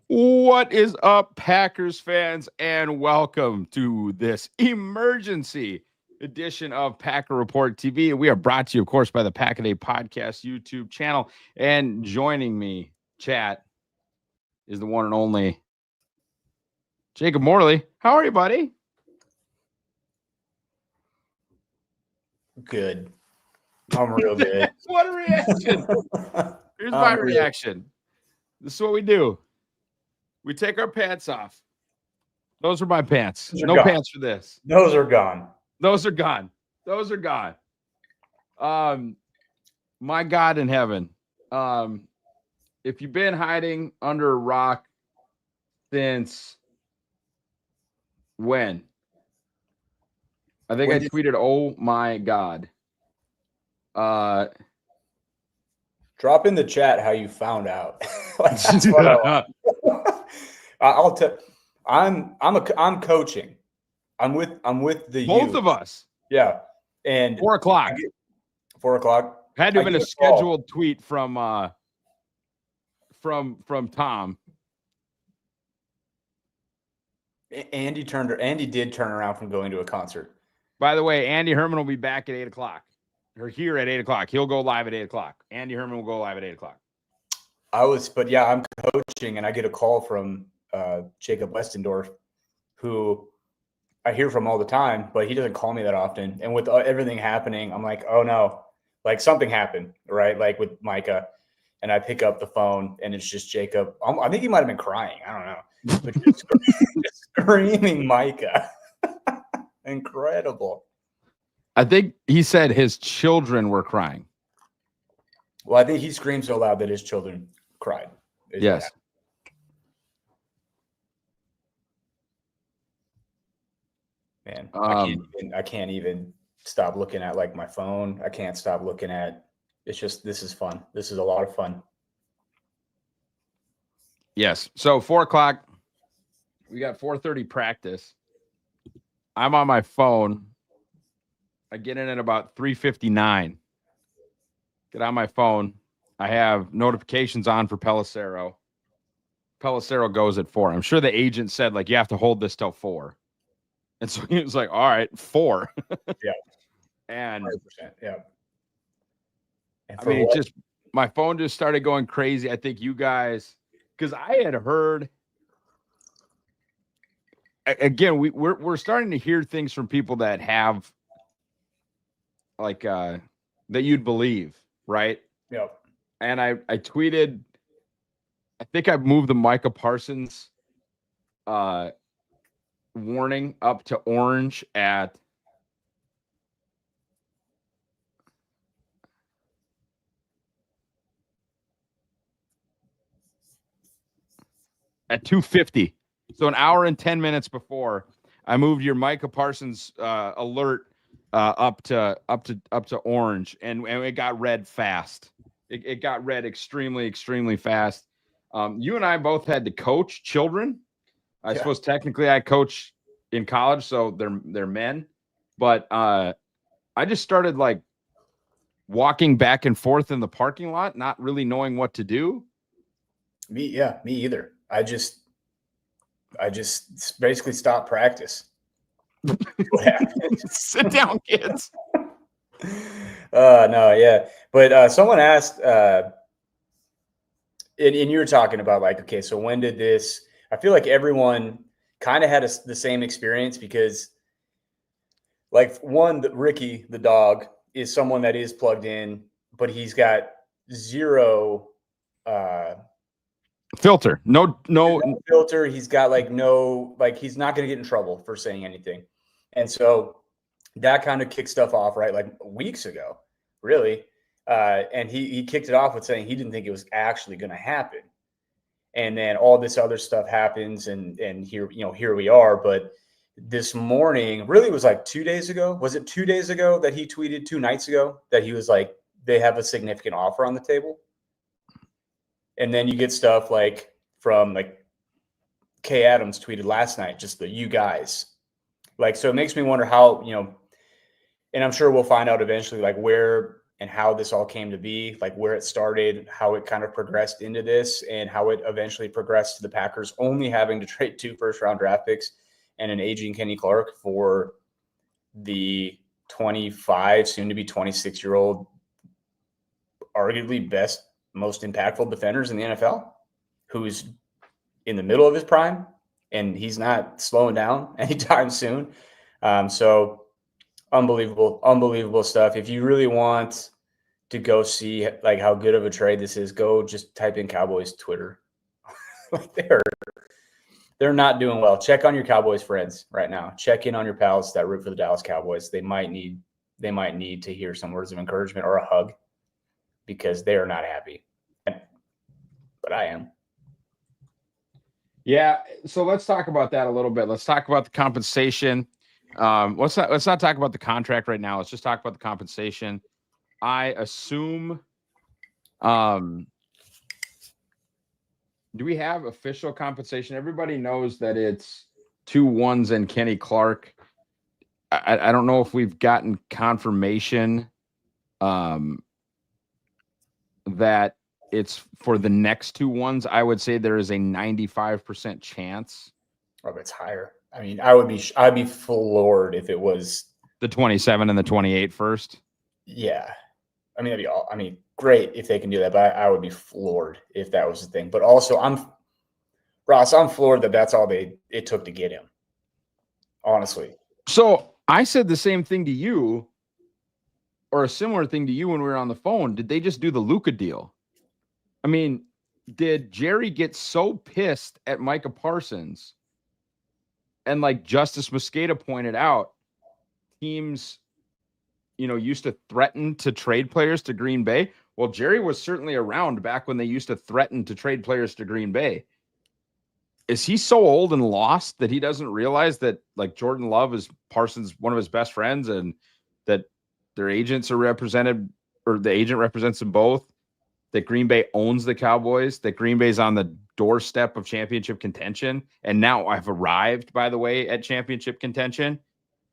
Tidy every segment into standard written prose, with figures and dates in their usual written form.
What is up, Packers fans, and welcome to this emergency edition of Packer Report TV. We are brought to you, of course, by the Pack a Day Podcast YouTube channel. And joining me, chat, is the one and only Jacob Morley. How are you, buddy? Good. I'm real good. What a reaction. Here's my reaction. This is what we do. We take our pants off. Those are my pants. No gone. pants for this. Those are gone. Those are gone. Those are gone. My God in heaven. If you've been hiding under a rock since when? I think I tweeted, oh my God. Drop in the chat how you found out. Like, that's what I want. I'll tell. I'm coaching. I'm with the both youth. of us. Yeah, and 4 o'clock. 4 o'clock Had to have been a scheduled tweet from Tom. Andy did turn around from going to a concert. By the way, Andy Herman will be back at 8 o'clock. Or here at 8 o'clock. He'll go live at 8 o'clock. Andy Herman will go live at 8 o'clock. I'm coaching, and I get a call from Jacob Westendorf, who I hear from all the time, but he doesn't call me that often. And with everything happening, I'm like, oh no, like something happened, right? Like with Micah. And I pick up the phone, and it's just Jacob. I think he might have been crying. I don't know. But just screaming Micah. Incredible. I think he said his children were crying. Well, I think he screamed so loud that his children cried. Yes. Man, I can't even stop looking at like my phone. I can't stop looking at. It's just, this is fun. This is a lot of fun. Yes. So 4 o'clock, we got 4:30 practice. I'm on my phone. I get in at about 3:59. Get on my phone. I have notifications on for Pelissero. Pelissero goes at 4. I'm sure the agent said, like, you have to hold this till 4. And so he was like, all right, 4. Yeah. And 100%. Yeah. And I mean, my phone just started going crazy. I think you guys, because I had heard, again, we're starting to hear things from people that have, like, that you'd believe, right? Yeah. And I tweeted, I think I moved the Micah Parsons warning up to orange at 2:50. So an hour and 10 minutes before, I moved your Micah Parsons alert up to orange, and it got red fast. It got red extremely, extremely fast. You and I both had to coach children. I suppose technically I coach in college, so they're men. But I just started like walking back and forth in the parking lot, not really knowing what to do. Me either. I just basically stopped practice. What happened? Sit down, kids. No, yeah. But someone asked, and you were talking about like, okay, so when did this? I feel like everyone kind of had the same experience because, like, Ricky, the dog, is someone that is plugged in, but he's got zero filter. No filter. He's got he's not going to get in trouble for saying anything. And so that kind of kicked stuff off, right? Like weeks ago, really. And he kicked it off with saying he didn't think it was actually going to happen. And then all this other stuff happens, and here we are. But this morning, really, it was like 2 days ago. Was it 2 days ago that he tweeted 2 nights ago that he was like, they have a significant offer on the table? And then you get stuff like from like Kay Adams tweeted last night, just the you guys. Like, so it makes me wonder how, and I'm sure we'll find out eventually, like where and how this all came to be, like where it started, how it kind of progressed into this, and how it eventually progressed to the Packers only having to trade 2 first-round draft picks and an aging Kenny Clark for the 25, soon to be 26-year-old, arguably best, most impactful defenders in the NFL, who's in the middle of his prime, and he's not slowing down anytime soon. So unbelievable stuff. If you really want to go see like how good of a trade this is, go just type in Cowboys Twitter. Like they're not doing well. Check on your Cowboys friends right now. Check in on your pals that root for the Dallas Cowboys. They might need to hear some words of encouragement or a hug, because they are not happy. But I am. Yeah, so let's talk about that a little bit. Let's talk about the compensation. Let's not talk about the contract right now. Let's just talk about the compensation. I assume do we have official compensation? Everybody knows that it's 2 1s and Kenny Clark. I don't know if we've gotten confirmation that it's for the next 2 1s. I would say there is a 95% chance. Oh, it's higher. I mean, I'd be floored if it was the 27 and the 28 first. Yeah. I mean, that'd be all. I mean, great if they can do that, but I would be floored if that was the thing. But also, I'm floored that that's all it took to get him. Honestly. So I said the same thing to you, or a similar thing to you when we were on the phone. Did they just do the Luka deal? I mean, did Jerry get so pissed at Micah Parsons? And like Justice Mosqueda pointed out, teams, used to threaten to trade players to Green Bay. Well, Jerry was certainly around back when they used to threaten to trade players to Green Bay. Is he so old and lost that he doesn't realize that like Jordan Love is Parsons, one of his best friends, and that their agents are represented, or the agent represents them both, that Green Bay owns the Cowboys, that Green Bay's on the doorstep of championship contention, and now I've arrived, by the way, at championship contention?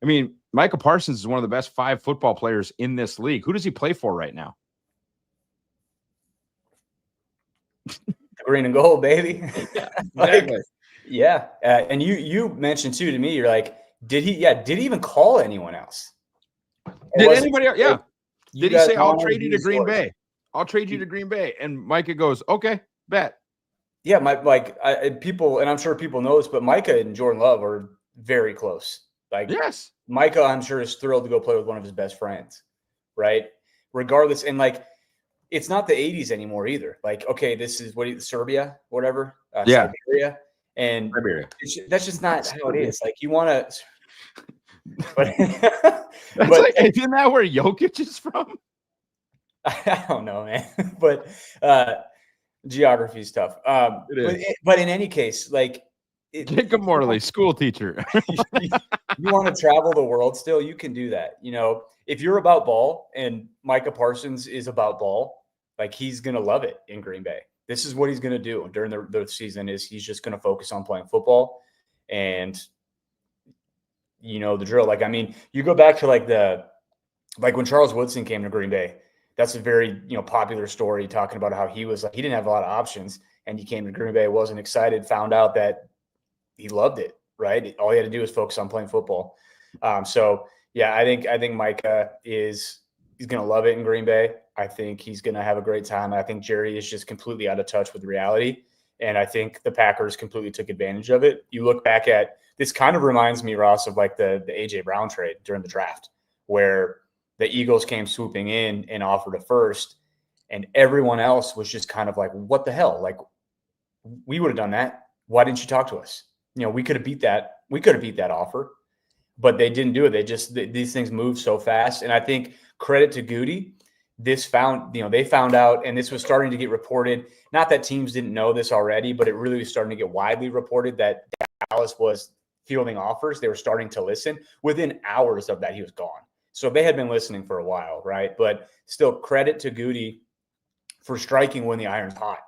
I mean, Micah Parsons is one of the best 5 football players in this league. Who does he play for right now? Green and gold, baby. Yeah, exactly. Yeah. And you mentioned too to me, you're like, did he even call anyone else? Did anybody else? Yeah. Did he say, I'll trade you to Green Bay? I'll trade you to Green Bay. And Micah goes, okay, bet. Yeah. People, and I'm sure people know this, but Micah and Jordan Love are very close. Like, yes, Micah, I'm sure, is thrilled to go play with one of his best friends, right? Regardless. And like, it's not the 80s anymore either. Like, okay, this is Serbia, whatever. Siberia. And Siberia. That's just not how it is. Like, you want to. But, like, isn't that where Jokic is from? I don't know, man. But geography is tough. It is. But in any case, like, Jacob Morley, school teacher. You want to travel the world still, you can do that. If you're about ball and Micah Parsons is about ball, like, he's going to love it in Green Bay. This is what he's going to do during the season, is he's just going to focus on playing football. And the drill. Like, I mean, you go back to like when Charles Woodson came to Green Bay, that's a very, popular story, talking about how he was like, he didn't have a lot of options, and he came to Green Bay, wasn't excited, found out that he loved it, right? All he had to do was focus on playing football. So yeah, I think Micah he's going to love it in Green Bay. I think he's going to have a great time. I think Jerry is just completely out of touch with reality. And I think the Packers completely took advantage of it. You look back at this, kind of reminds me, Ross, of like the AJ Brown trade during the draft, where the Eagles came swooping in and offered a first, and everyone else was just kind of like, what the hell? Like, we would have done that. Why didn't you talk to us? We could have beat that. We could have beat that offer, but they didn't do it. These things move so fast. And I think credit to Goody. They found out, and this was starting to get reported. Not that teams didn't know this already, but it really was starting to get widely reported that Dallas was fielding offers. They were starting to listen. Within hours of that, he was gone. So they had been listening for a while, right? But still, credit to Goody for striking when the iron's hot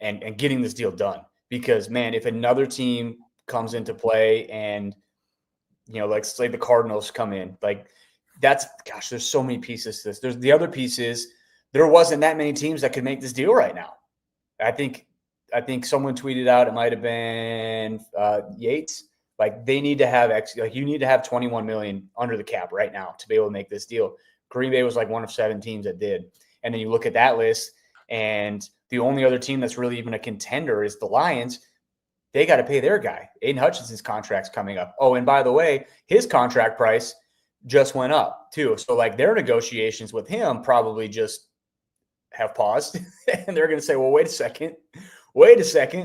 and getting this deal done. Because, man, if another team comes into play and, like, say the Cardinals come in, like, there's so many pieces to this. There's the other piece is there wasn't that many teams that could make this deal right now. I think someone tweeted out, it might have been Yates. Like they need to have you need to have 21 million under the cap right now to be able to make this deal. Green Bay was like one of 7 teams that did. And then you look at that list, and the only other team that's really even a contender is the Lions. They got to pay their guy. Aiden Hutchinson's contract's coming up. Oh, and by the way, his contract price just went up too. So like their negotiations with him probably just have paused, and they're going to say, well, wait a second.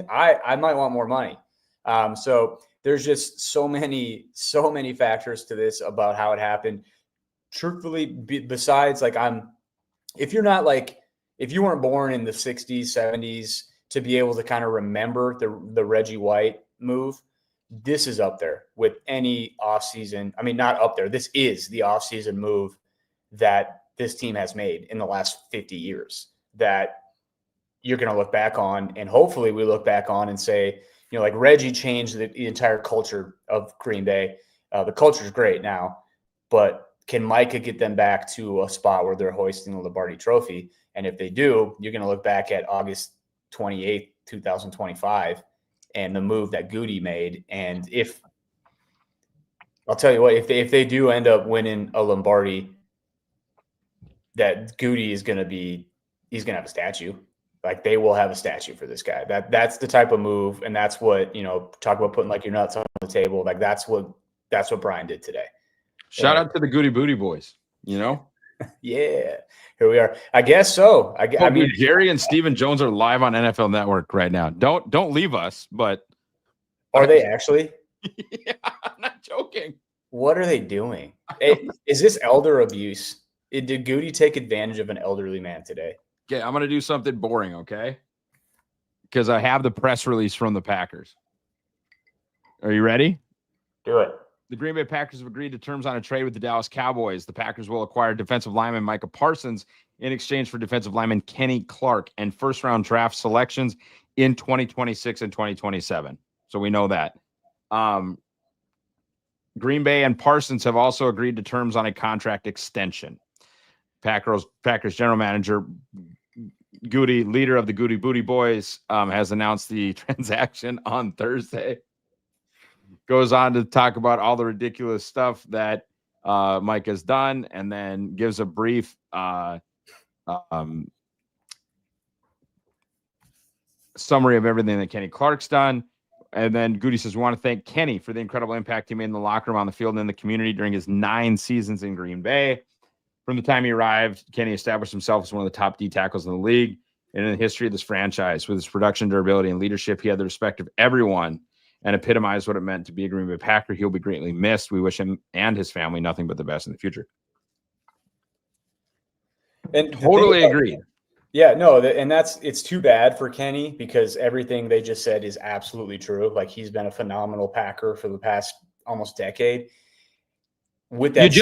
I might want more money. So there's just so many factors to this about how it happened. Truthfully, besides like if you weren't born in the 60s, 70s to be able to kind of remember the Reggie White move, this is up there with any offseason. I mean, not up there. This is the offseason move that this team has made in the last 50 years that you're going to look back on. And hopefully we look back on and say, like Reggie changed the entire culture of Green Bay. The culture is great now, but can Micah get them back to a spot where they're hoisting the Lombardi Trophy? And if they do, you're going to look back at August 28th, 2025, and the move that Goody made. And I'll tell you what, if they do end up winning a Lombardi, that Goody is going to have a statue. Like they will have a statue for this guy. That's the type of move. And that's what, talk about putting like your nuts on the table. Like that's what Brian did today. Shout out to the Goody Booty boys, Yeah, here we are. I guess so. I mean, Jerry and Stephen Jones are live on NFL Network right now. Don't leave us, but are they actually? Yeah, I'm not joking. What are they doing? Is this elder abuse? Did Goody take advantage of an elderly man today? Okay, I'm going to do something boring, okay? Because I have the press release from the Packers. Are you ready? Do it. The Green Bay Packers have agreed to terms on a trade with the Dallas Cowboys. The Packers will acquire defensive lineman Micah Parsons in exchange for defensive lineman Kenny Clark and first-round draft selections in 2026 and 2027. So we know that. Green Bay and Parsons have also agreed to terms on a contract extension. Packers general manager Goody, leader of the Goody Booty Boys, has announced the transaction on Thursday. Goes on to talk about all the ridiculous stuff that Mike has done, and then gives a brief summary of everything that Kenny Clark's done. And then Goody says, we want to thank Kenny for the incredible impact he made in the locker room, on the field, and in the community during his 9 seasons in Green Bay. From the time he arrived, Kenny established himself as one of the top D tackles in the league and in the history of this franchise. With his production, durability, and leadership, he had the respect of everyone and epitomized what it meant to be a Green Bay Packer. He'll be greatly missed. We wish him and his family nothing but the best in the future. And totally agreed. Yeah, no, it's too bad for Kenny because everything they just said is absolutely true. Like he's been a phenomenal Packer for the past almost decade. With that,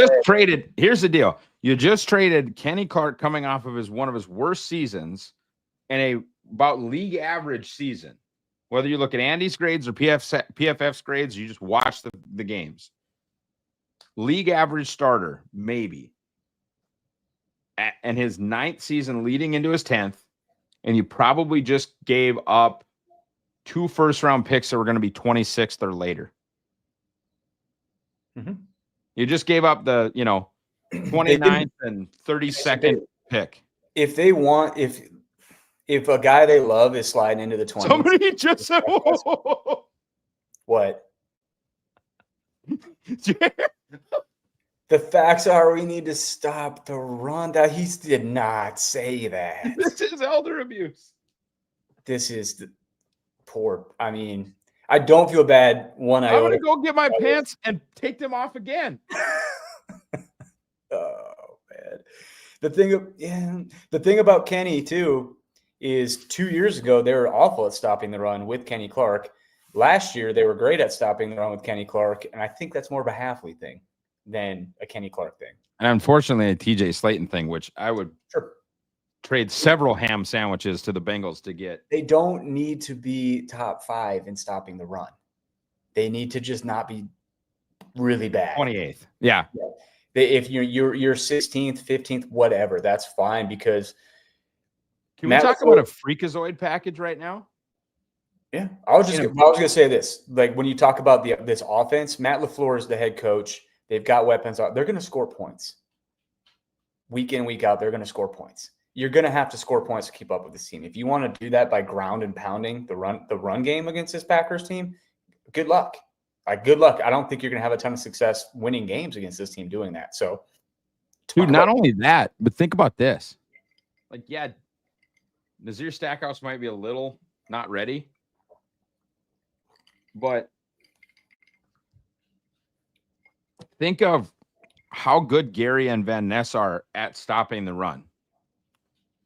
here's the deal. You just traded Kenny Clark coming off of one of his worst seasons and about league average season. Whether you look at Andy's grades or PFF's grades, you just watch the games. League average starter, maybe. And his 9th season leading into his 10th, and you probably just gave up 2 first-round picks that were going to be 26th or later. Mm-hmm. You just gave up the, 29th and 32nd pick. If they want, if a guy they love is sliding into the 20s. Somebody just said, what? The facts are we need to stop the run. That he did not say that. This is elder abuse. This is the poor. I mean, I don't feel bad. I'm going to go get my pants and take them off again. Oh, man. The thing about Kenny, too, is 2 years ago, they were awful at stopping the run with Kenny Clark. Last year, they were great at stopping the run with Kenny Clark, and I think that's more of a Halfley thing than a Kenny Clark thing. And unfortunately, a TJ Slayton thing, which I would trade several ham sandwiches to the Bengals to get. They don't need to be top 5 in stopping the run. They need to just not be really bad. 28th. Yeah. If you're 16th, 15th, whatever, that's fine because can we talk about a freakazoid package right now? Yeah, I was gonna say this. Like when you talk about this offense, Matt LaFleur is the head coach. They've got weapons. They're going to score points week in, week out. They're going to score points. You're going to have to score points to keep up with this team. If you want to do that by ground and pounding the run game against this Packers team, good luck. Good luck. I don't think you're going to have a ton of success winning games against this team doing that. So, dude, not only that, but think about this. Like, yeah, Nazir Stackhouse might be a little not ready, but think of how good Gary and Van Ness are at stopping the run.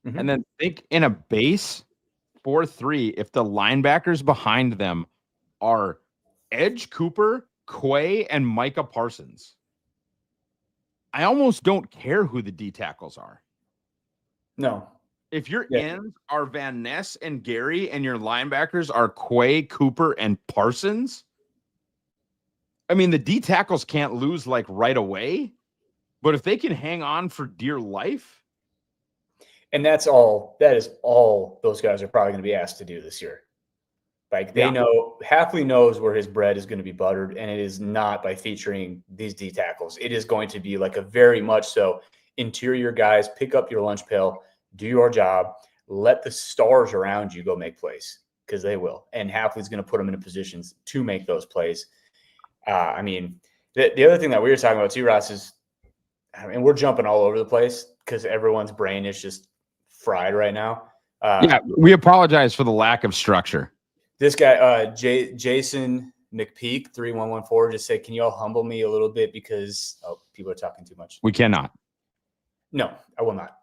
Mm-hmm. And then think in a base 4-3, if the linebackers behind them are Edge Cooper, Quay, and Micah Parsons. I almost don't care who the D tackles are. No. If your ends are Van Ness and Gary and your linebackers are Quay, Cooper, and Parsons, I mean, the D tackles can't lose like right away, but if they can hang on for dear life. And that is all those guys are probably going to be asked to do this year. Like they know, Hafley knows where his bread is going to be buttered, and it is not by featuring these D tackles. It is going to be like a very much so interior guys, pick up your lunch pail, do your job, let the stars around you go make plays because they will. And Hafley's going to put them in positions to make those plays. I mean, the other thing that we were talking about too, Ross, is, I mean, we're jumping all over the place because everyone's brain is just fried right now. We apologize for the lack of structure. This guy, Jason McPeak, 3114, just said, can you all humble me a little bit because people are talking too much? We cannot. No, I will not.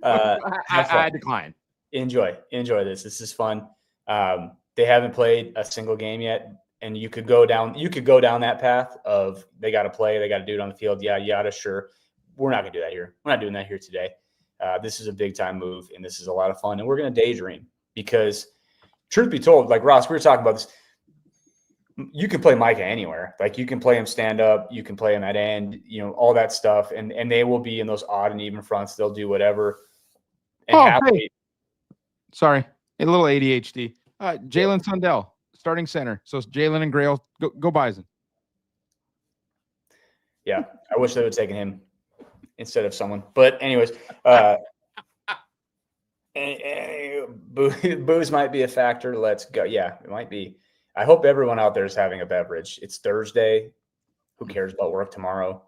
I decline. Enjoy this. This is fun. They haven't played a single game yet, and you could go down that path of they got to play, they got to do it on the field. Yeah, sure. We're not gonna do that here. We're not doing that here today. This is a big time move, and this is a lot of fun, and we're gonna daydream because, truth be told, like Ross, we were talking about this. You can play Micah anywhere. Like you can play him stand up, you can play him at end, all that stuff, and they will be in those odd and even fronts. They'll do whatever. And hey. Sorry, a little ADHD. Jalen Sundell, starting center. So Jalen and Grail, go Bison. Yeah, I wish they would have taken him instead of someone. But anyways, booze might be a factor. Let's go. Yeah, it might be. I hope everyone out there is having a beverage. It's Thursday. Who cares about work tomorrow?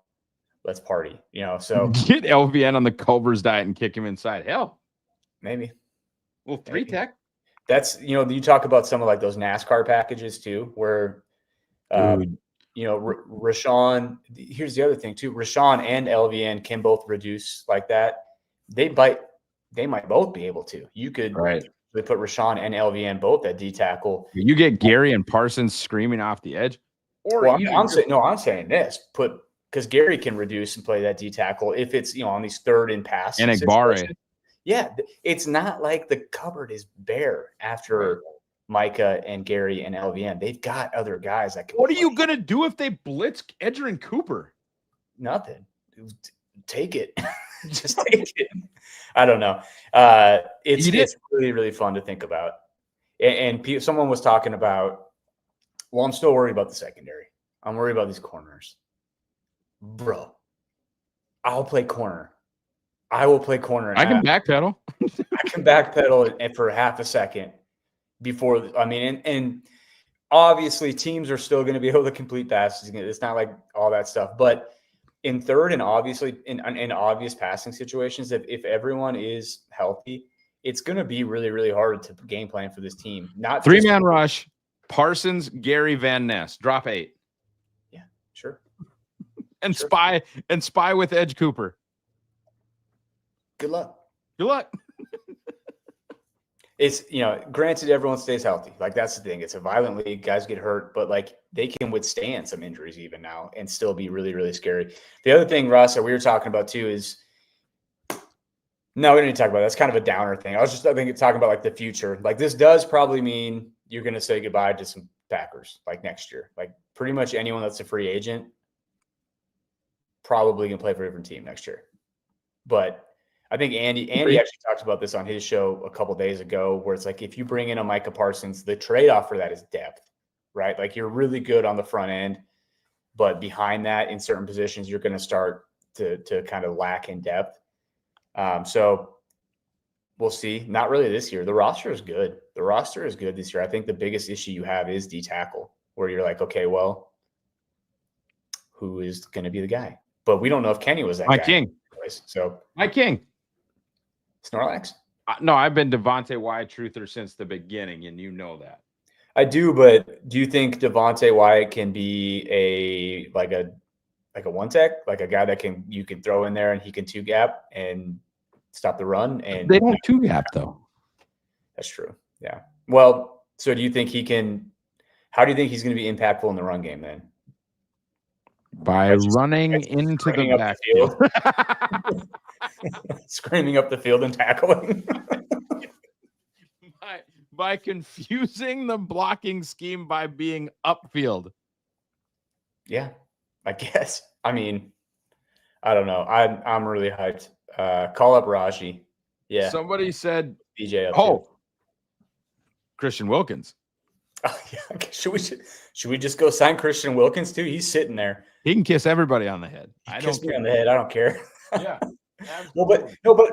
Let's party. So get LVN on the Culver's diet and kick him inside. Hell, maybe. Well, 3-tech. That's you talk about some of like those NASCAR packages too, where Rashawn. Here's the other thing too. Rashawn and LVN can both reduce like that. They might both be able to. You could they put Rashawn and LVN both at D tackle. You get Gary and Parsons screaming off the edge. I'm saying this. Because Gary can reduce and play that D tackle if it's on these third and pass. And Igbare. Yeah, it's not like the cupboard is bare after Micah and Gary and LVN. They've got other guys that can. What are you gonna do if they blitz Edger and Cooper? Nothing. Take it. Just take it. I don't know. It's really, really fun to think about. And someone was talking about, well, I'm still worried about the secondary. I'm worried about these corners. Bro, I'll play corner. I will play corner. I can backpedal. I can backpedal for half a second before. And obviously teams are still going to be able to complete passes. It's not like all that stuff. But in third and obviously in obvious passing situations, if everyone is healthy, it's going to be really, really hard to game plan for this team. Not 3-man rush, Parsons, Gary, Van Ness, drop 8. Yeah, sure. And spy with Edge Cooper. Good luck. It's, granted everyone stays healthy. Like that's the thing. It's a violent league. Guys get hurt, but like they can withstand some injuries even now and still be really, really scary. The other thing, Russ, that we were talking about too is, no, we didn't talk about that. That's kind of a downer thing. I think talking about like the future. Like this does probably mean you're going to say goodbye to some Packers like next year. Like pretty much anyone that's a free agent probably going to play for a different team next year. But I think Andy actually talked about this on his show a couple days ago, where it's like, if you bring in a Micah Parsons, the trade-off for that is depth, right? Like, you're really good on the front end, but behind that, in certain positions, you're going to start to kind of lack in depth. So we'll see. Not really this year. The roster is good. The roster is good this year. I think the biggest issue you have is D tackle, where you're like, okay, well, who is going to be the guy? But we don't know if Kenny was that guy. My king. So my king. Snorlax? No, I've been Devontae Wyatt truther since the beginning, and you know that. I do, but do you think Devontae Wyatt can be a one tech, like a guy that you can throw in there and he can two gap and stop the run? And they don't two gap though. That's true. Yeah. Well, so do you think he can? How do you think he's going to be impactful in the run game then? By running into the backfield. Screaming up the field and tackling. by confusing the blocking scheme by being upfield. Yeah, I guess. I mean, I don't know. I'm really hyped. Call up Raji. Yeah. Somebody said DJ. Christian Wilkins. Oh, yeah. Should we just go sign Christian Wilkins too? He's sitting there. He can kiss everybody on the head. Kiss me on the head. I don't care. Yeah. Well,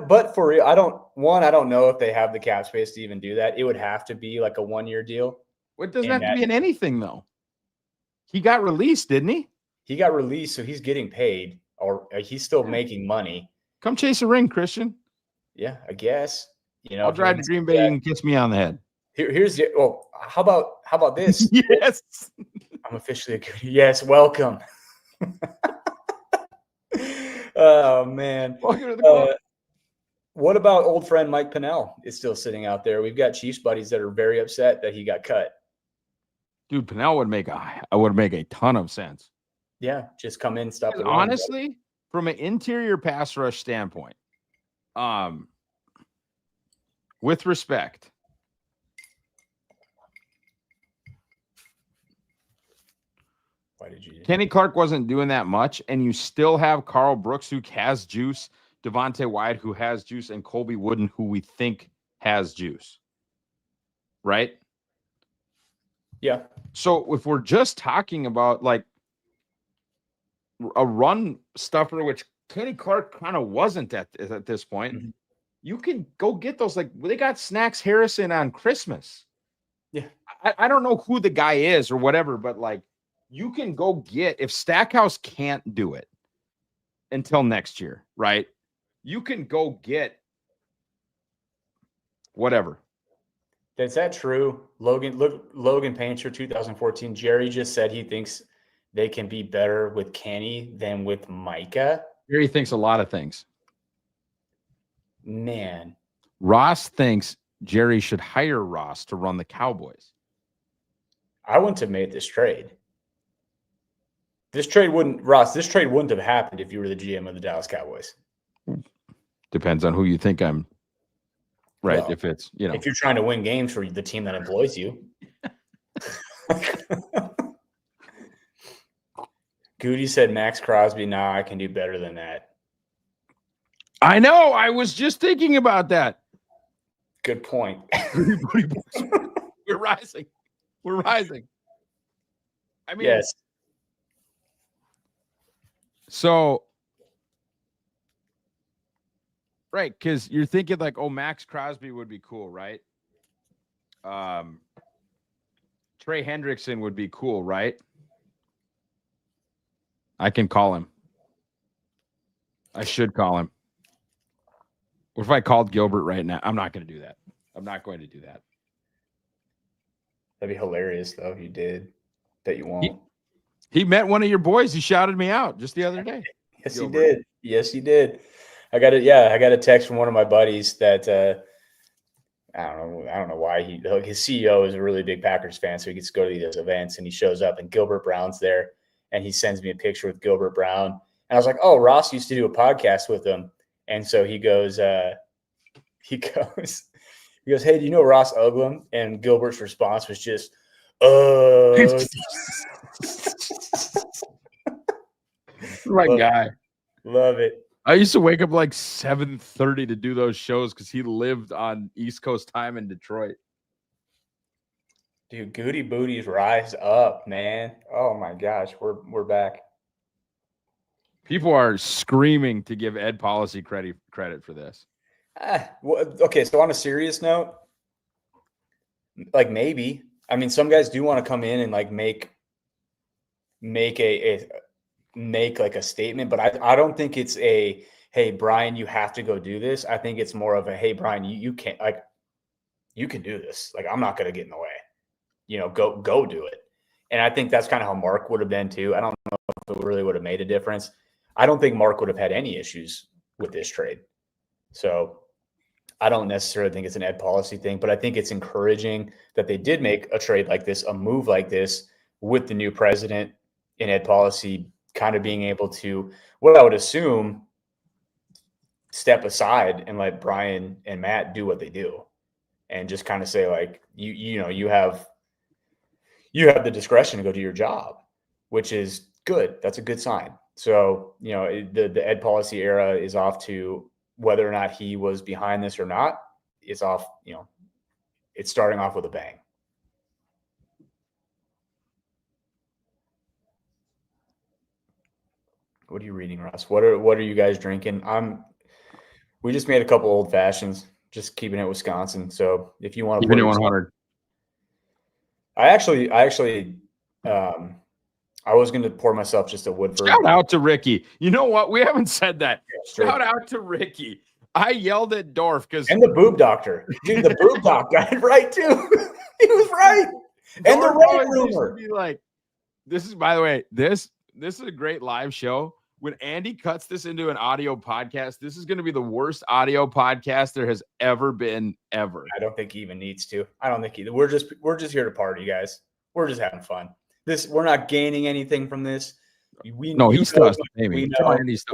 but for real, I don't know if they have the cap space to even do that. It would have to be like a 1-year deal. It doesn't have to be in anything though. He got released, didn't he? He got released, so he's getting paid, or he's still making money. Come chase a ring, Christian. Yeah, I guess. I'll drive to Green Bay and kiss me on the head. Here's the. Well, how about this? Yes, I'm officially a good. Yes, welcome. Oh man. Welcome to the club. What about old friend Mike Pennell is still sitting out there? We've got Chiefs buddies that are very upset that he got cut. Dude, Pennell would make a ton of sense. Yeah, just come in, stop the run. Honestly, from an interior pass rush standpoint, with respect, why did you? Kenny Clark wasn't doing that much, and you still have Carl Brooks, who has juice, Devontae Wyatt, who has juice, and Colby Wooden, who we think has juice. Right? Yeah. So if we're just talking about like a run stuffer, which Kenny Clark kind of wasn't at this point, you can go get those. Like, they got Snacks Harrison on Christmas. Yeah. I don't know who the guy is or whatever, but like, you can go get, if Stackhouse can't do it until next year, right? You can go get whatever. Is that true? Logan Painter, 2014. Jerry just said he thinks they can be better with Kenny than with Micah. Jerry thinks a lot of things. Man. Ross thinks Jerry should hire Ross to run the Cowboys. I wouldn't have made this trade. This trade wouldn't have happened if you were the GM of the Dallas Cowboys. Depends on who you think I'm. Right. Well, if it's, if you're trying to win games for the team that employs you. Goody said Max Crosby. Nah, I can do better than that. I know. I was just thinking about that. Good point. We're rising. We're rising. I mean, yes. So, right, because you're thinking like, oh, Max Crosby would be cool, right? Trey Hendrickson would be cool, right? I can call him. I should call him. What if I called Gilbert right now? I'm not going to do that. I'm not going to do that. That'd be hilarious, though, if you did. Bet you won't. He met one of your boys. He shouted me out just the other day. Yes, Gilbert. He did. Yes, he did. I got a text from one of my buddies that I don't know why his CEO is a really big Packers fan, so he gets to go to these events, and he shows up, and Gilbert Brown's there, and he sends me a picture with Gilbert Brown, and I was like, oh, Ross used to do a podcast with him, and so he goes, hey, do you know Ross Uglem? And Gilbert's response was just, My Love guy. it. Love it. I used to wake up like 7:30 to do those shows because he lived on East Coast time in Detroit. Dude, Goody Booties rise up, man. Oh my gosh, we're back. People are screaming to give Ed Policy credit for this. Okay, so on a serious note, like maybe. I mean, some guys do want to come in and like make like a statement, but I don't think it's a hey Brian, you have to go do this. I think it's more of a hey Brian, you can't like you can do this. Like I'm not gonna get in the way. Go do it. And I think that's kind of how Mark would have been too. I don't know if it really would have made a difference. I don't think Mark would have had any issues with this trade. So I don't necessarily think it's an Ed Policy thing, but I think it's encouraging that they did make a trade like this, a move like this with the new president in Ed Policy kind of being able to, what I would assume, step aside and let Brian and Matt do what they do and just kind of say like, you have the discretion to go do your job, which is good. That's a good sign. So, the Ed Policy era is off to whether or not he was behind this or not, it's off, it's starting off with a bang. What are you reading, Russ? What are you guys drinking? We just made a couple old fashions, just keeping it Wisconsin. So if you want to keeping it 100. I actually I was going to pour myself just a Woodford. Shout out to Ricky. You know what? We haven't said that. Shout out to Ricky. I yelled at Dorf because and the boob doctor, dude. The boob doc got it right too. He was right. And the right rumor. Be like, this is, by the way, this is a great live show. When Andy cuts this into an audio podcast, this is going to be the worst audio podcast there has ever been, ever. I don't think he even needs to. I don't think either. We're just here to party, guys. We're just having fun. We're not gaining anything from this. He still has to pay me.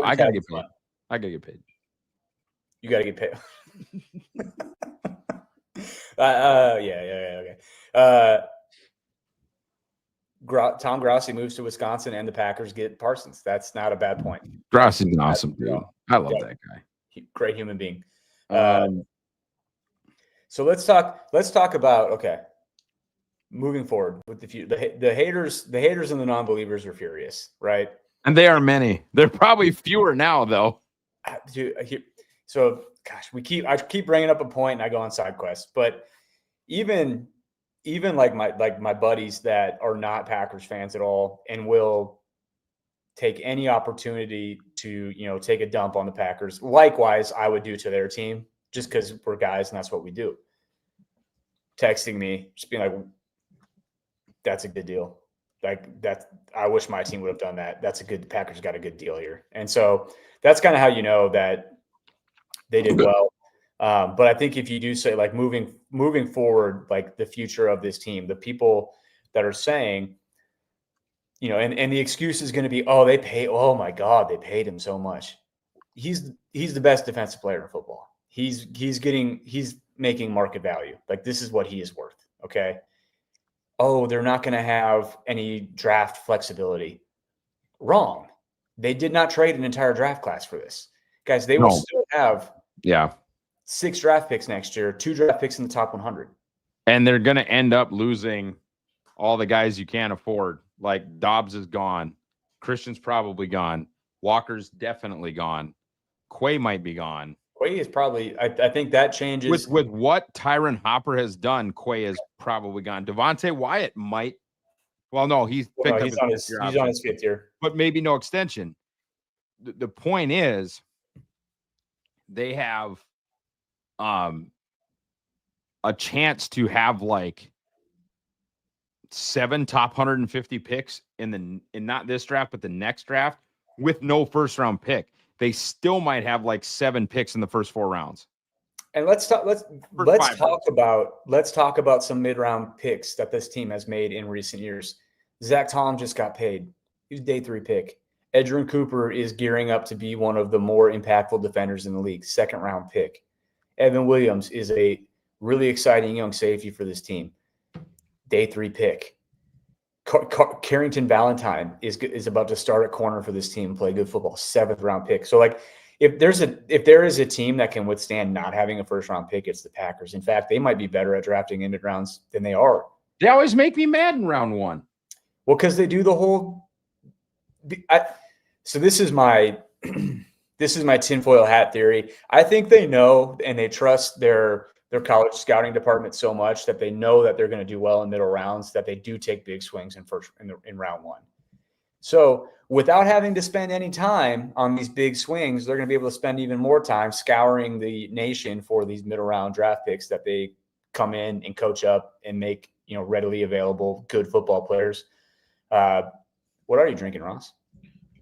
I gotta get paid. I gotta get paid. You gotta get paid. Okay. Tom Grossi moves to Wisconsin, and the Packers get Parsons. That's not a bad point. Grossi's an awesome dude. I love that guy. Great human being. So let's talk about moving forward with the haters and the non-believers are furious, right? And they are many. They're probably fewer now, though. So, gosh, I keep bringing up a point, and I go on side quests. But even like my buddies that are not Packers fans at all, and will take any opportunity to take a dump on the Packers. Likewise, I would do to their team, just because we're guys and that's what we do. Texting me, just being like, that's a good deal. Like that, I wish my team would have done that. The Packers got a good deal here. And so that's kind of how you know that they did well. But I think if you do say like moving forward, like the future of this team, the people that are saying, and the excuse is going to be, oh my God, they paid him so much. He's the best defensive player in football. He's making market value. Like this is what he is worth. Okay. Oh, they're not going to have any draft flexibility. Wrong. They did not trade an entire draft class for this. Guys, they will still have 6 draft picks next year, 2 draft picks in the top 100. And they're going to end up losing all the guys you can't afford. Like Dobbs is gone. Christian's probably gone. Walker's definitely gone. Quay might be gone. Quay is probably, I think that changes. With what Tyron Hopper has done, Quay is probably gone. Devontae Wyatt might. Well, no, he's on his 5th year. But maybe no extension. The point is they have a chance to have like 7 top 150 picks in not this draft, but the next draft with no first round pick. They still might have like 7 picks in the first 4 rounds. And let's talk about some mid-round picks that this team has made in recent years. Zach Tom just got paid. He was day 3 pick. Edgerrin Cooper is gearing up to be one of the more impactful defenders in the league, 2nd round pick. Evan Williams is a really exciting young safety for this team. Day 3 pick. Carrington Valentine is about to start at corner for this team, play good football, 7th round pick. So like if there is a team that can withstand not having a 1st round pick, it's the Packers. In fact, they might be better at drafting in mid-rounds than they are. They always make me mad in round 1. Well, because they do the whole. So this is my tinfoil hat theory. I think they know and they trust their college scouting department so much that they know that they're going to do well in middle rounds, that they do take big swings in round 1. So without having to spend any time on these big swings, they're going to be able to spend even more time scouring the nation for these middle round draft picks that they come in and coach up and make, readily available good football players. What are you drinking, Ross?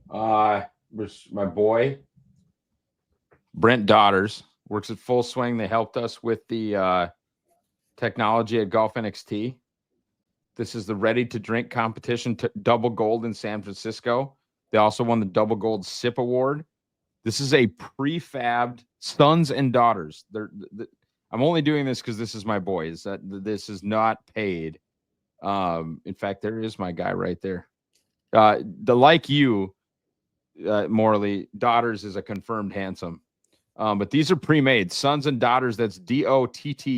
Was my boy Brent Daughters works at Full Swing. They helped us with the technology at Golf NXT. This is the ready to drink competition, double gold in San Francisco. They also won the double gold SIP award. This is a prefabbed sons and daughters. I'm only doing this because this is my boys. This is not paid. In fact, there is my guy right there. The like you, Morley, daughters is a confirmed handsome. But these are pre-made sons and daughters. That's DOTTERS.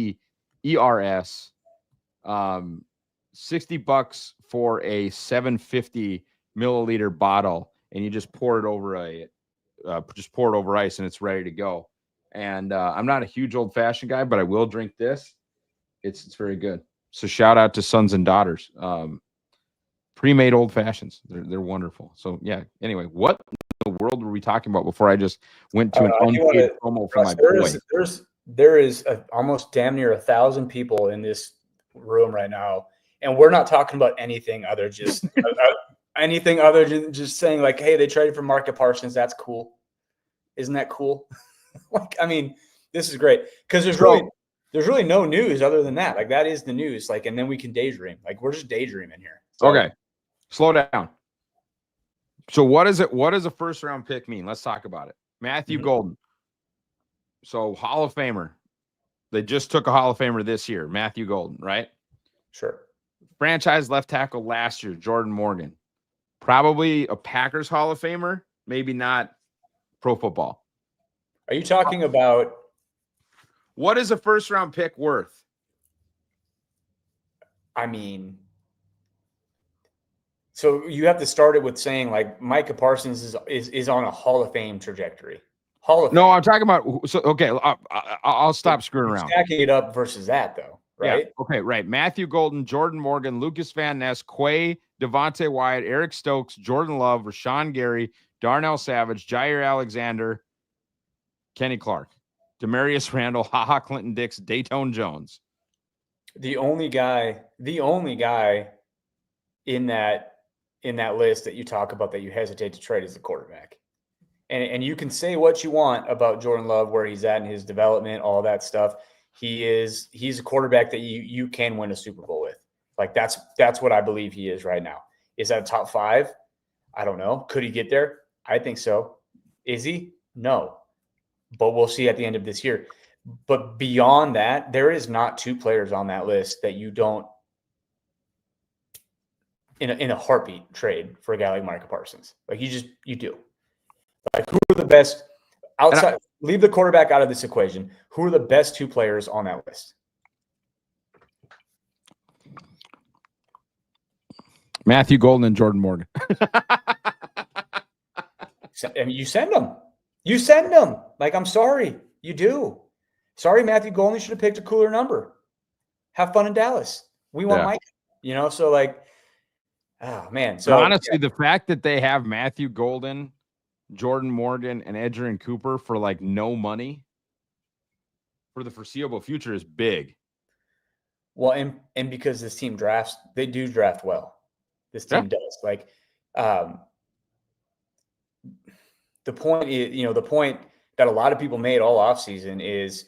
$60 for a 750 milliliter bottle, and you just pour it over ice, and it's ready to go. And I'm not a huge old fashioned guy, but I will drink this. It's very good. So shout out to sons and daughters. Pre-made old fashions. They're wonderful. So yeah. Anyway, what in the world were we talking about before I just went to an unpaid promo for my boy? There is almost damn near 1,000 people in this room right now, and we're not talking about anything other just anything other than just saying like, hey, they traded for Micah Parsons. That's cool. Isn't that cool? Like, I mean, this is great because there's really no news other than that. Like, that is the news. Like, and then we can daydream. Like, we're just daydreaming here. So, okay, slow down. So what is it? What does a 1st round pick mean? Let's talk about it. Matthew Golden. So Hall of Famer. They just took a Hall of Famer this year, Matthew Golden, right? Sure. Franchise left tackle last year, Jordan Morgan. Probably a Packers Hall of Famer, maybe not pro football. Are you talking about what is a 1st round pick worth? I mean, so you have to start it with saying like Micah Parsons is on a Hall of Fame trajectory. Hall of Fame. No, I'm talking about. So okay, I'll stop screwing around. Stacking it up versus that though, right? Yeah. Okay, right. Matthew Golden, Jordan Morgan, Lucas Van Ness, Quay, Devontae Wyatt, Eric Stokes, Jordan Love, Rashawn Gary, Darnell Savage, Jair Alexander, Kenny Clark, Demarius Randall, HaHa Clinton Dix, Dayton Jones. The only guy in that list that you talk about that you hesitate to trade is the quarterback. And you can say what you want about Jordan Love, where he's at in his development, all that stuff. He's a quarterback that you can win a Super Bowl with. Like that's what I believe he is right now. Is that a top 5? I don't know. Could he get there? I think so. Is he? No. But we'll see at the end of this year. But beyond that, there is not 2 players on that list that you don't in a heartbeat trade for a guy like Micah Parsons. Like you do. Like, who are the best outside? Leave the quarterback out of this equation. Who are the best 2 players on that list? Matthew Golden and Jordan Morgan. I mean, you send them. You send them. Like, I'm sorry. You do. Sorry, Matthew Golden should have picked a cooler number. Have fun in Dallas. We want Mike. So like, oh man. So but honestly, the fact that they have Matthew Golden, Jordan Morgan, and Edgerrin Cooper for like no money for the foreseeable future is big. Well, and because this team drafts, they do draft well. This team does. Like, the point is, the point that a lot of people made all offseason is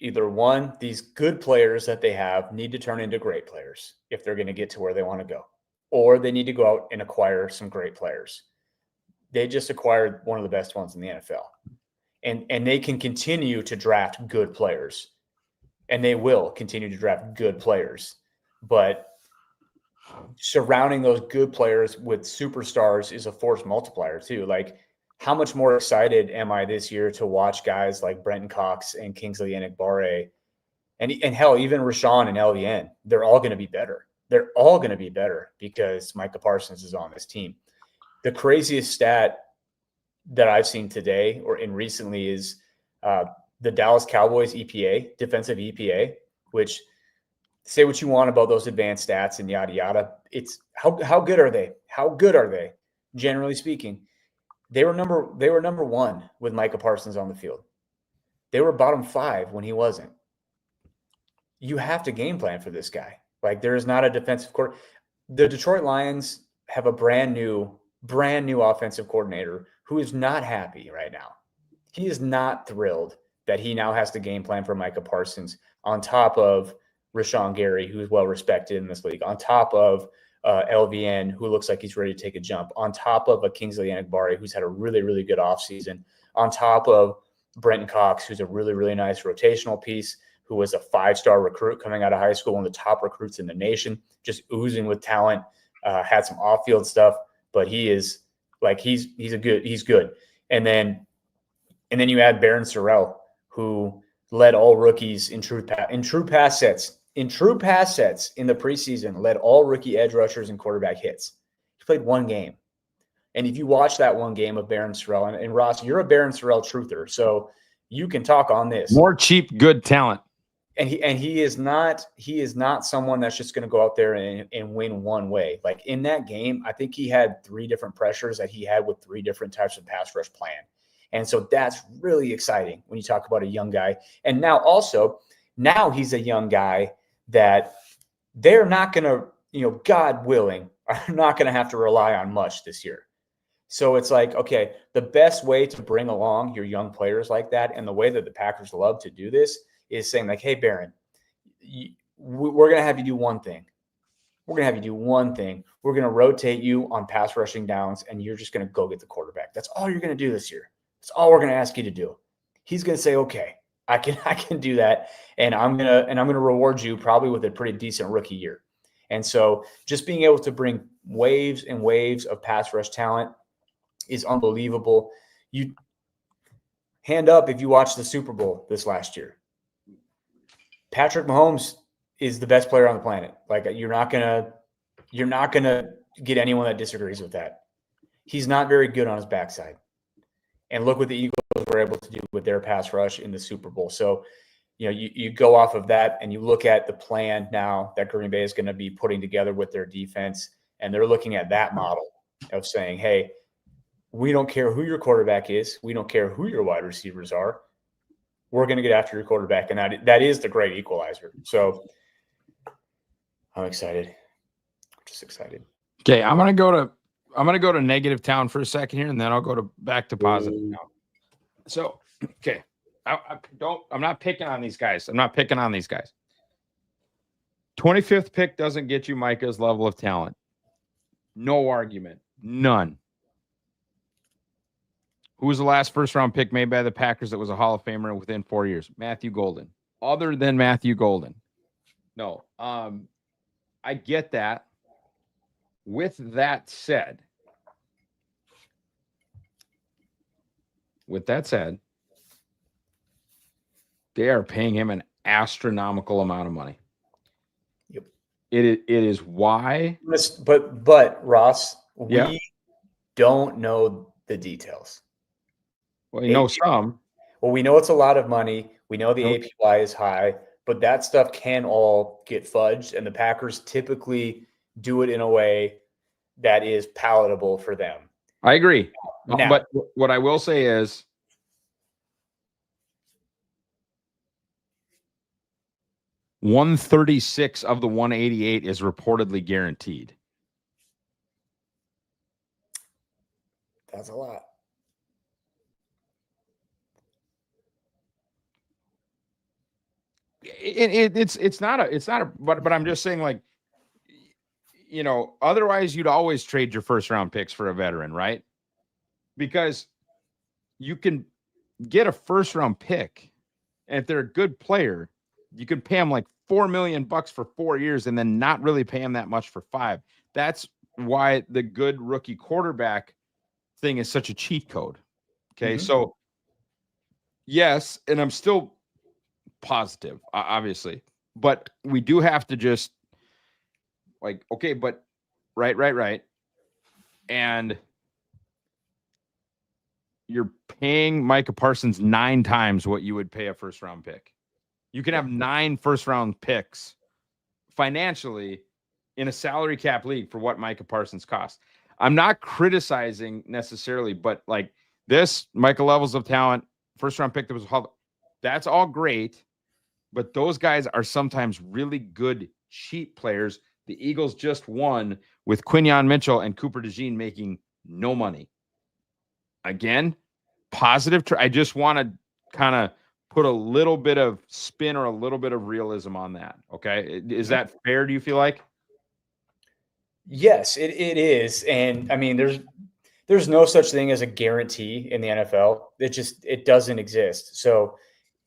either one, these good players that they have need to turn into great players if they're going to get to where they want to go, or they need to go out and acquire some great players. They just acquired one of the best ones in the NFL, and they can continue to draft good players, and they will continue to draft good players. But surrounding those good players with superstars is a force multiplier too. Like, how much more excited am I this year to watch guys like Brenton Cox and Kingsley Enikbare and hell, even Rashawn and LVN? They're all going to be better. They're all going to be better because Micah Parsons is on this team. The craziest stat that I've seen today or in recently is the Dallas Cowboys EPA, defensive EPA, which, say what you want about those advanced stats and yada yada. It's how good are they? How good are they? Generally speaking, they were number one with Micah Parsons on the field. They were bottom 5 when he wasn't. You have to game plan for this guy. Like, there is not a defensive court. The Detroit Lions have a brand new offensive coordinator who is not happy right now. He is not thrilled that he now has to game plan for Micah Parsons on top of Rashawn Gary, who's well respected in this league, on top of LVN, who looks like he's ready to take a jump, on top of a Kingsley Enikbare, who's had a really, really good offseason, on top of Brenton Cox, who's a really, really nice rotational piece, who was a 5-star recruit coming out of high school, one of the top recruits in the nation, just oozing with talent, had some off-field stuff, but he is like, he's good. And then you add Barron Sorrell, who led all rookies in true pass sets in the preseason, led all rookie edge rushers and quarterback hits. He played one game. And if you watch that one game of Barron Sorrell, and Ross, you're a Barron Sorrell truther, so you can talk on this. More cheap, good talent. And he is not someone that's just going to go out there and win one way. Like, in that game, I think he had 3 different pressures that he had with 3 different types of pass rush plan. And so that's really exciting when you talk about a young guy. And now he's a young guy that they're not going to, God willing, are not going to have to rely on much this year. So it's like, okay, the best way to bring along your young players like that, and the way that the Packers love to do this, is saying like, hey, Barron, we're going to have you do one thing. We're going to rotate you on pass rushing downs, and you're just going to go get the quarterback. That's all you're going to do this year. That's all we're going to ask you to do. He's going to say, okay, I can do that. And I'm going to reward you probably with a pretty decent rookie year. And so just being able to bring waves and waves of pass rush talent is unbelievable. You hand up if you watched the Super Bowl this last year. Patrick Mahomes is the best player on the planet. Like, you're not gonna get anyone that disagrees with that. He's not very good on his backside. And look what the Eagles were able to do with their pass rush in the Super Bowl. So, you go off of that and you look at the plan now that Green Bay is going to be putting together with their defense, and they're looking at that model of saying, hey, we don't care who your quarterback is. We don't care who your wide receivers are. We're going to get after your quarterback, and that is the great equalizer. So I'm excited. I'm just excited. Okay, I'm gonna go to negative town for a second here, and then I'll go back to positive town. So, okay, I'm not picking on these guys. 25th pick doesn't get you Micah's level of talent. No argument. None. Who was the last first-round pick made by the Packers that was a Hall of Famer within 4 years? Matthew Golden. Other than Matthew Golden. No. I get that. With that said, they are paying him an astronomical amount of money. Yep. It is why. But Ross, we don't know the details. Well, you know some. Well, we know it's a lot of money. We know the APY is high, but that stuff can all get fudged, and the Packers typically do it in a way that is palatable for them. I agree. Now, but what I will say is, $136 of the $188 is reportedly guaranteed. That's a lot. It's not a but I'm just saying, like, otherwise you'd always trade your first round picks for a veteran, right? Because you can get a first round pick, and if they're a good player, you could pay him like $4 million for 4 years and then not really pay him that much for 5. That's why the good rookie quarterback thing is such a cheat code. Okay. So yes, and I'm still positive, obviously, but we do have to just like, okay, but right. And you're paying Micah Parsons 9 times what you would pay a first round pick. You can have 9 first round picks financially in a salary cap league for what Micah Parsons costs. I'm not criticizing necessarily, but like this Micah levels of talent, first round pick that was that's all great, but those guys are sometimes really good cheap players. The Eagles just won with Quinyon Mitchell and Cooper DeJean making no money. Again, positive. I just want to kind of put a little bit of spin or a little bit of realism on that. Okay. Is that fair? Do you feel like? Yes, it is. And I mean, there's no such thing as a guarantee in the NFL. It doesn't exist. So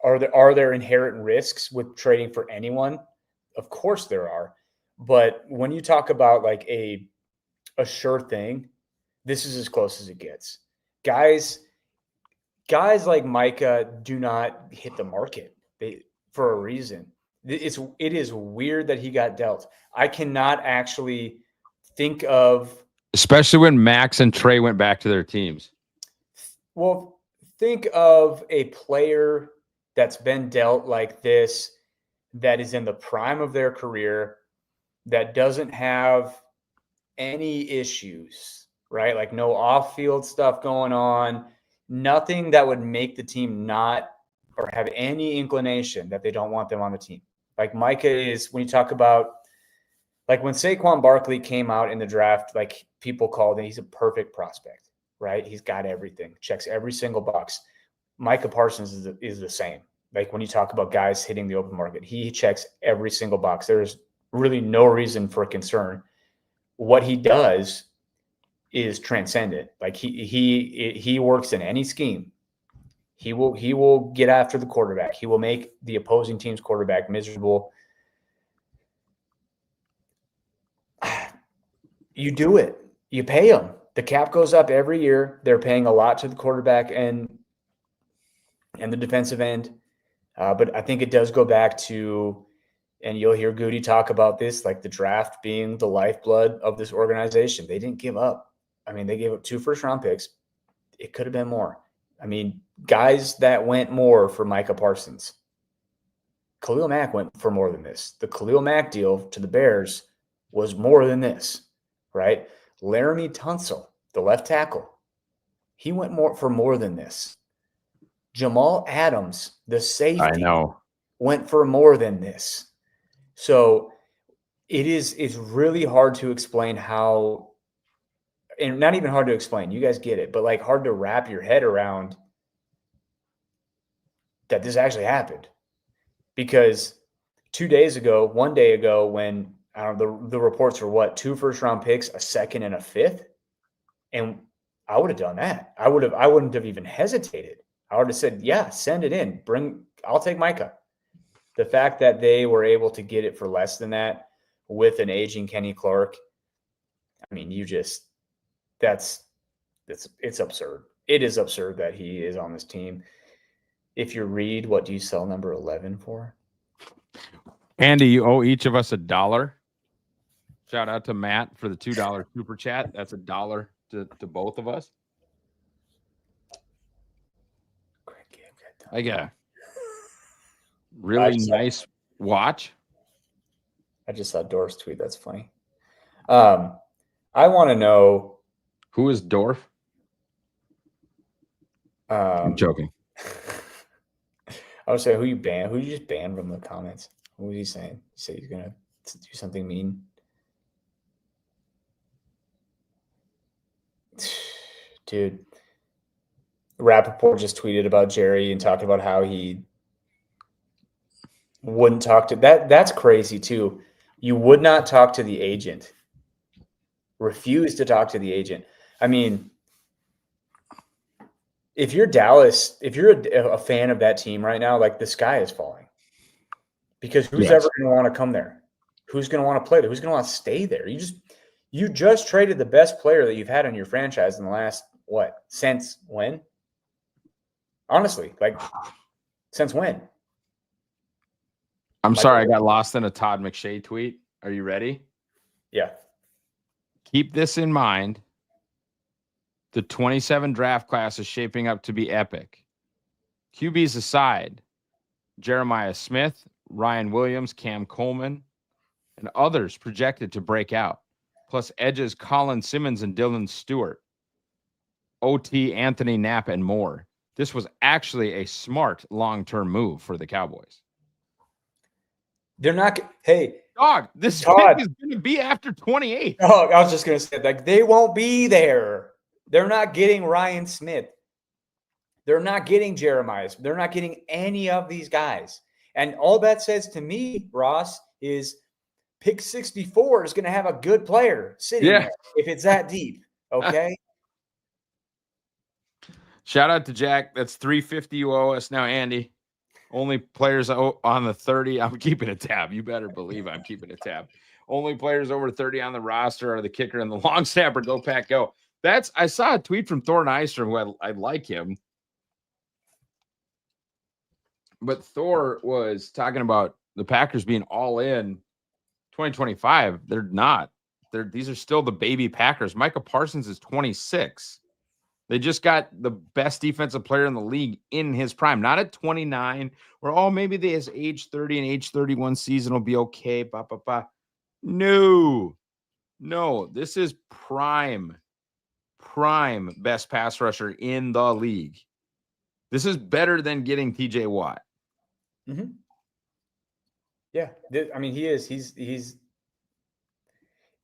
are there inherent risks with trading for anyone? Of course there are. But when you talk about like a sure thing, this is as close as it gets. Guys like Micah do not hit the market for a reason. It is weird that he got dealt. I cannot actually think of, especially when Max and Trey went back to their teams. Well, think of a player that's been dealt like this, that is in the prime of their career, that doesn't have any issues, right? Like no off-field stuff going on, nothing that would make the team not or have any inclination that they don't want them on the team. Like Micah is, when you talk about, like when Saquon Barkley came out in the draft, like people called him, he's a perfect prospect, right? He's got everything, checks every single box. Micah Parsons is the same. Like when you talk about guys hitting the open market, he checks every single box. There's really no reason for concern. What he does is transcendent. Like he works in any scheme. He will get after the quarterback. He will make the opposing team's quarterback miserable. You do it. You pay them. The cap goes up every year. They're paying a lot to the quarterback and the defensive end. But I think it does go back to, and you'll hear Goody talk about this, like the draft being the lifeblood of this organization. They didn't give up. I mean, they gave up 2 first-round picks. It could have been more. I mean, guys that went more for Micah Parsons. Khalil Mack went for more than this. The Khalil Mack deal to the Bears was more than this, right? Laramie Tunsil, the left tackle, he went for more than this. Jamal Adams, the safety, went for more than this. So it's really hard to explain how, and not even hard to explain, you guys get it, but like hard to wrap your head around that this actually happened. Because 1 day ago, when I don't know, the reports were what, 2 first-round picks, a second and a fifth, and I would have done that. I wouldn't have even hesitated. I would have said, yeah, send it in. I'll take Micah. The fact that they were able to get it for less than that with an aging Kenny Clark, I mean, it's absurd. It is absurd that he is on this team. If you read, what do you sell number 11 for? Andy, you owe each of us $1. Shout out to Matt for the $2 super chat. That's $1 to both of us. I got a really nice watch. I just saw Dorf's tweet. That's funny. I want to know, who is Dorf? I'm joking. I would say who you just banned from the comments. What was he saying? He said he's gonna do something mean. Dude, Rappaport just tweeted about Jerry and talked about how he wouldn't talk to that. That's crazy too. You would not talk to the agent. Refuse to talk to the agent. I mean, if you're Dallas, if you're a fan of that team right now, like the sky is falling. because who's ever going to want to come there? Who's going to want to play there? Who's going to want to stay there? You just traded the best player that you've had on your franchise in the last since when? Honestly, like since when? I'm sorry, I got lost in a Todd McShay tweet. Are you ready? Yeah. Keep this in mind. The 27 draft class is shaping up to be epic. QBs aside, Jeremiah Smith, Ryan Williams, Cam Coleman, and others projected to break out. Plus edges Colin Simmons and Dylan Stewart, OT Anthony Knapp, and more. This was actually a smart long-term move for the Cowboys. They're not. Hey, dog, this pick is going to be after 28. Oh, I was just going to say, like, they won't be there. They're not getting Ryan Smith. They're not getting Jeremiah. They're not getting any of these guys. And all that says to me, Ross, is pick 64 is going to have a good player sitting there if it's that deep. Okay. Shout out to Jack. That's $350 you owe us now, Andy. Only players on the 30. I'm keeping a tab. You better believe I'm keeping a tab. Only players over 30 on the roster are the kicker and the long snapper. Go Pack, go. I saw a tweet from Thor Nystrom, who I like him. But Thor was talking about the Packers being all in 2025. They're not. These are still the baby Packers. Micah Parsons is 26. They just got the best defensive player in the league in his prime, not at 29, or maybe his age 30 and age 31 season will be okay. No, this is prime best pass rusher in the league. This is better than getting TJ Watt. Mm-hmm. Yeah, I mean, he is. He's.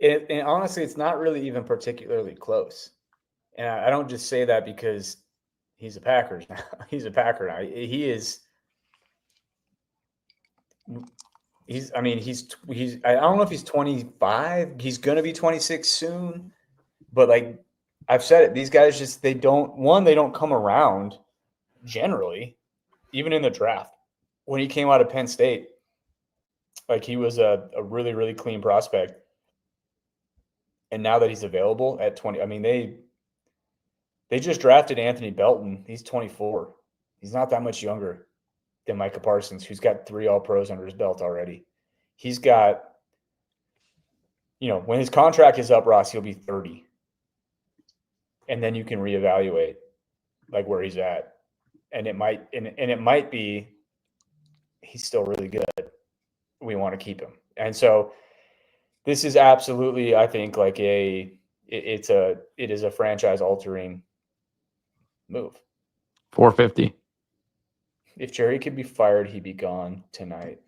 And honestly, it's not really even particularly close. And I don't just say that because he's a Packers now. He's a Packer now. He is. I don't know if he's 25. He's going to be 26 soon. But like I've said it, these guys they don't come around generally, even in the draft. When he came out of Penn State, like he was a really, really clean prospect. And now that he's available at 20, I mean, they just drafted Anthony Belton. He's 24. He's not that much younger than Micah Parsons, who's got 3 All-Pros under his belt already. He's got, when his contract is up, Ross, he'll be 30. And then you can reevaluate like where he's at. And it might be he's still really good. We want to keep him. And so this is absolutely, I think, like it is a franchise altering move. 450. If Jerry could be fired, he'd be gone tonight.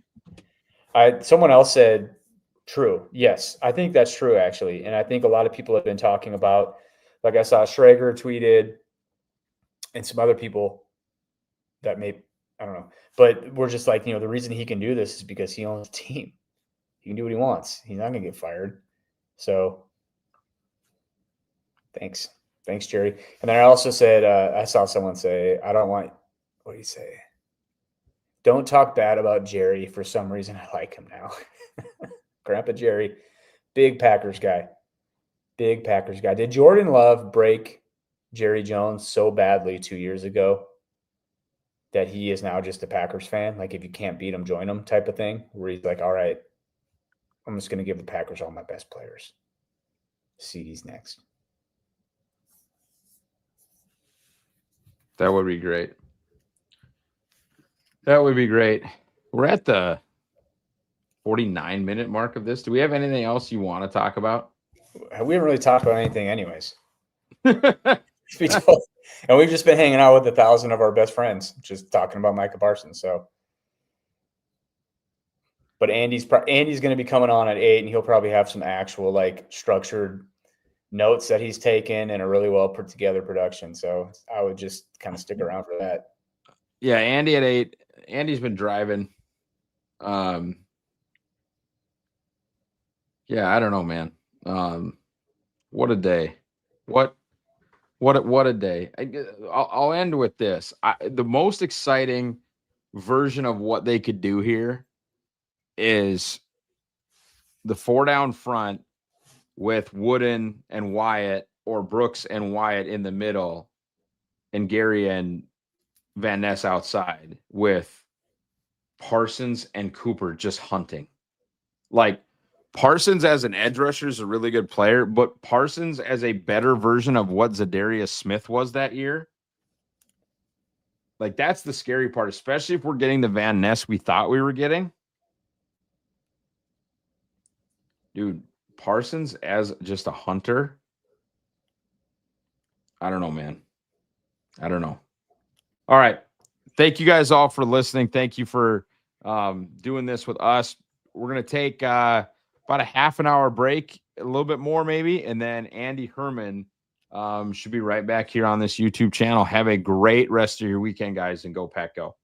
Someone else said true. Yes, I think that's true, actually. And I think a lot of people have been talking about, like I saw Schrager tweeted and some other people that I don't know. But we're just like, the reason he can do this is because he owns a team. He can do what he wants. He's not going to get fired. So thanks, Jerry. And then I also said, I saw someone say, what do you say? Don't talk bad about Jerry. For some reason, I like him now. Grandpa Jerry, big Packers guy. Did Jordan Love break Jerry Jones so badly 2 years ago that he is now just a Packers fan? Like, if you can't beat him, join him type of thing, where he's like, all right, I'm just going to give the Packers all my best players. CD's next. That would be great. We're at the 49-minute mark of this. Do we have anything else you want to talk about? We haven't really talked about anything anyways. And we've just been hanging out with 1,000 of our best friends, just talking about Micah Parsons. So, but Andy's going to be coming on at 8, and he'll probably have some actual like structured notes that he's taken and a really well put together production. So I would just kind of stick around for that. Yeah, Andy at 8. Andy's been driving. Yeah, I don't know, man. What a day. What a day. I'll end with this. The most exciting version of what they could do here is the 4 down front with Wooden and Wyatt, or Brooks and Wyatt in the middle, and Gary and Van Ness outside, with Parsons and Cooper just hunting. Like, Parsons as an edge rusher is a really good player, but Parsons as a better version of what Zadarius Smith was that year. Like, that's the scary part, especially if we're getting the Van Ness we thought we were getting. Dude, Parsons as just a hunter. I don't know, man. I don't know. All right. Thank you guys all for listening. Thank you for doing this with us. We're going to take about a half an hour break, a little bit more maybe, and then Andy Herman should be right back here on this YouTube channel. Have a great rest of your weekend, guys, and go Pack Go.